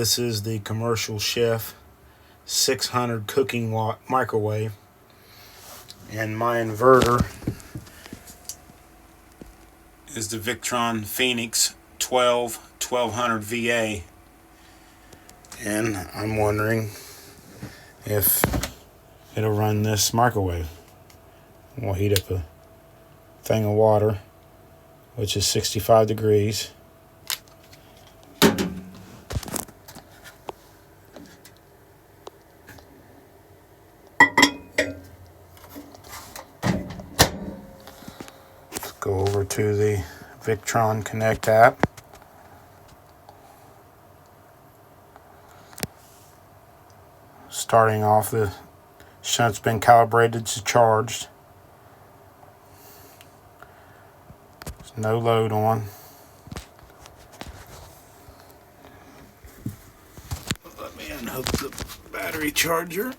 This is the commercial chef 600 cooking watt microwave, and my inverter is the Victron Phoenix 1200 VA, and I'm wondering if it'll run this microwave. We'll heat up a thing of water, which is 65 degrees. Go over to the Victron Connect app. Starting off, the shunt's been calibrated to charged. There's no load on. Let me unhook the battery charger.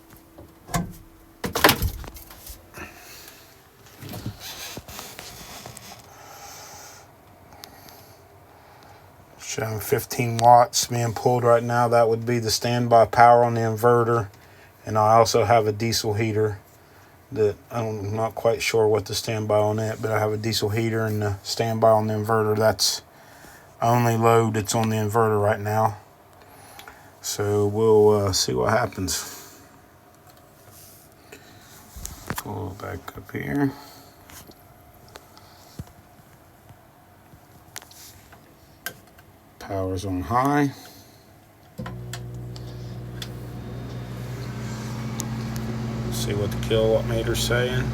Showing 15 watts being pulled right now. That would be the standby power on the inverter. And I also have a diesel heater that I'm not quite sure what the standby on it, but I have a diesel heater and the standby on the inverter. That's only load that's on the inverter right now. So we'll see what happens. Pull back up here. Power's on high. See what the kilowatt meter's saying.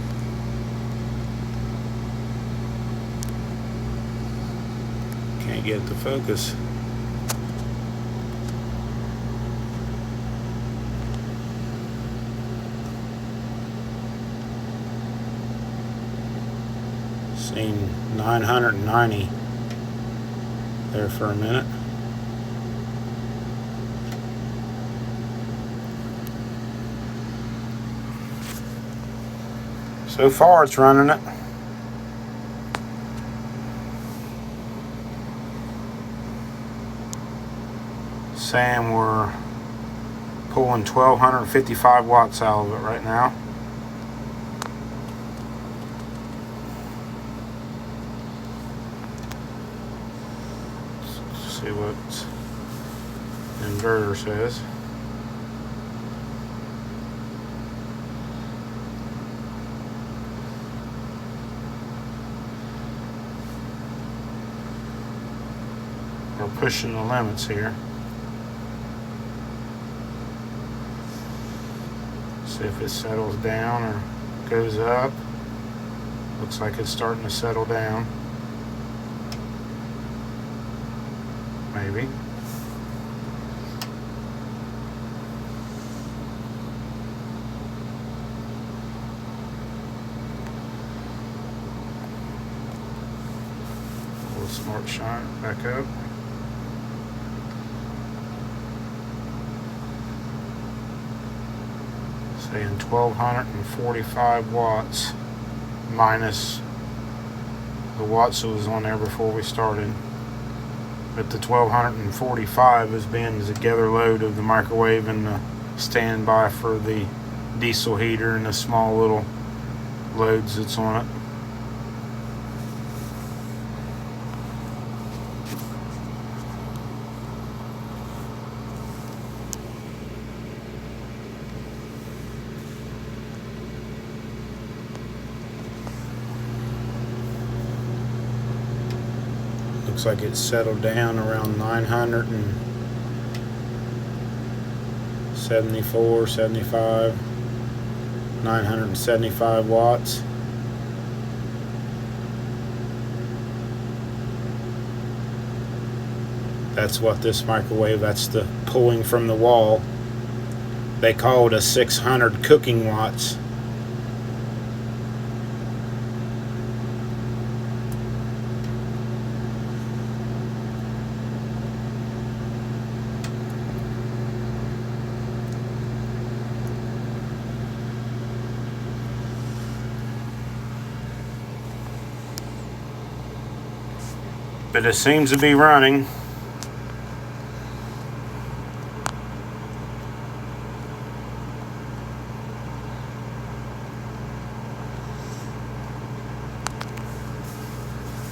Can't get it to focus. Seen 990 there for a minute. So far it's running it. Saying we're pulling 1255 watts out of it right now. Let's see what the inverter says. We're pushing the limits here. See if it settles down or goes up. Looks like it's starting to settle down. Maybe. Pull the smart shot back up. Saying 1245 watts minus the watts that was on there before we started. But the 1245 is being the together load of the microwave and the standby for the diesel heater and the small little loads that's on it. Looks like it's settled down around 974, 75, 975 watts. That's what this microwave, that's the pulling from the wall. They call it a 600 cooking watts. But it seems to be running.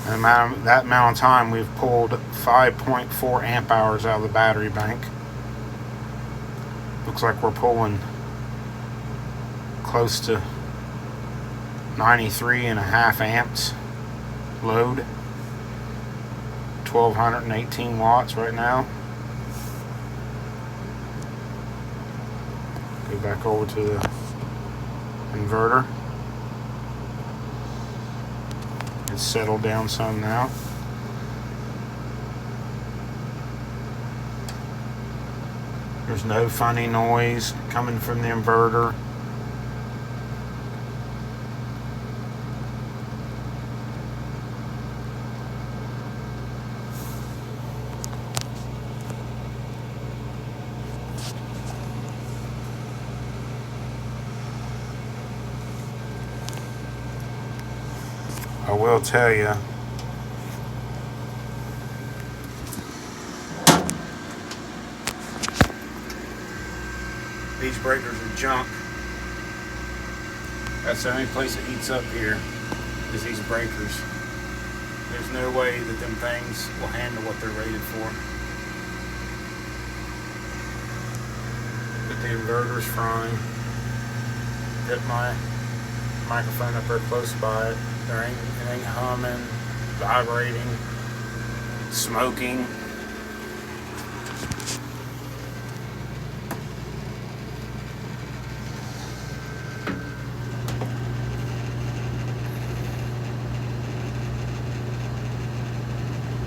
And that amount of time, we've pulled 5.4 amp hours out of the battery bank. Looks like we're pulling close to 93.5 amps load. 1218 watts right now. Go back over to the inverter. It's settled down some now. There's no funny noise coming from the inverter. I will tell you, these breakers are junk. That's the only place it heats up here, is these breakers. There's no way that them things will handle what they're rated for. But the inverter's frying. Get my microphone up there close by it. It ain't humming, vibrating, smoking.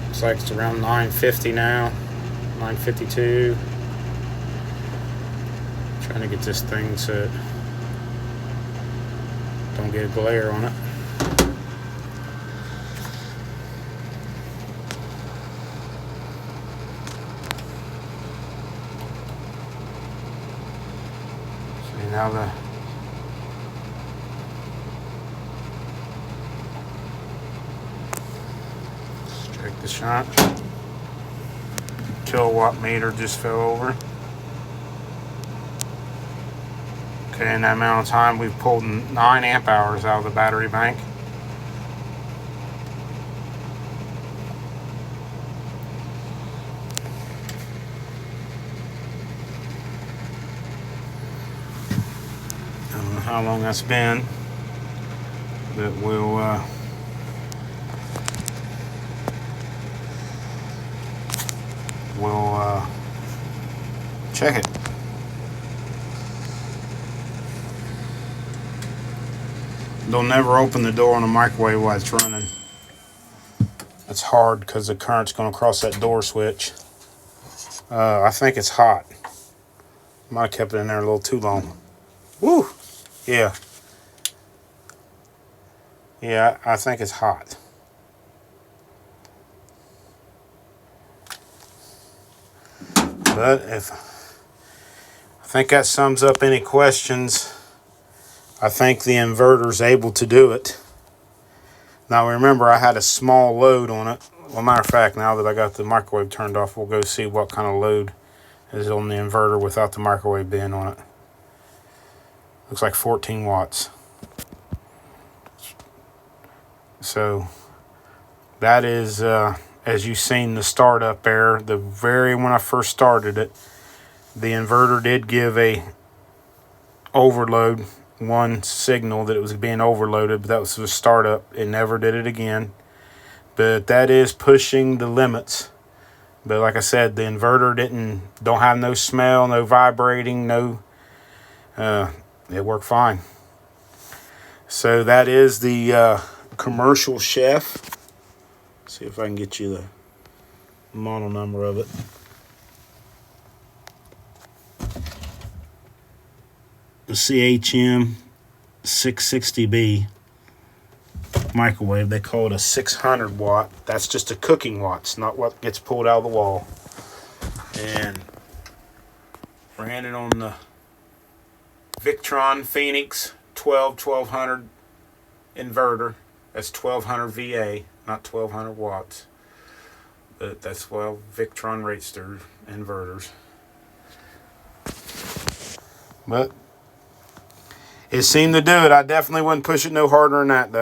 Looks like it's around 9:50 now, 9:52. Trying to get this thing so it don't get a glare on it. See, now let's check the shot. Kilowatt meter just fell over. Okay, in that amount of time, we've pulled 9 amp hours out of the battery bank. I don't know how long that's been, but we'll check it. They'll never open the door on a microwave while it's running. It's hard because the current's going to cross that door switch. I think it's hot. Might have kept it in there a little too long. Woo! Yeah. Yeah, I think it's hot. But I think that sums up any questions. I think the inverter's able to do it. Now remember, I had a small load on it. Well, matter of fact, now that I got the microwave turned off, we'll go see what kind of load is on the inverter without the microwave being on it. Looks like 14 watts. So that is, as you've seen the startup error, when I first started it, the inverter did give a overload, one signal that it was being overloaded, but that was the startup. It never did it again. But that is pushing the limits. But like I said, the inverter don't have no smell, no vibrating, it worked fine. So that is the commercial chef. See if I can get you the model number of it. The CHM 660B microwave. They call it a 600 watt. That's just a cooking watts, not what gets pulled out of the wall. And ran it on the Victron Phoenix 1200 inverter. That's 1200 VA, not 1200 watts. But that's, well, Victron rates their inverters. But it seemed to do it. I definitely wouldn't push it no harder than that, though.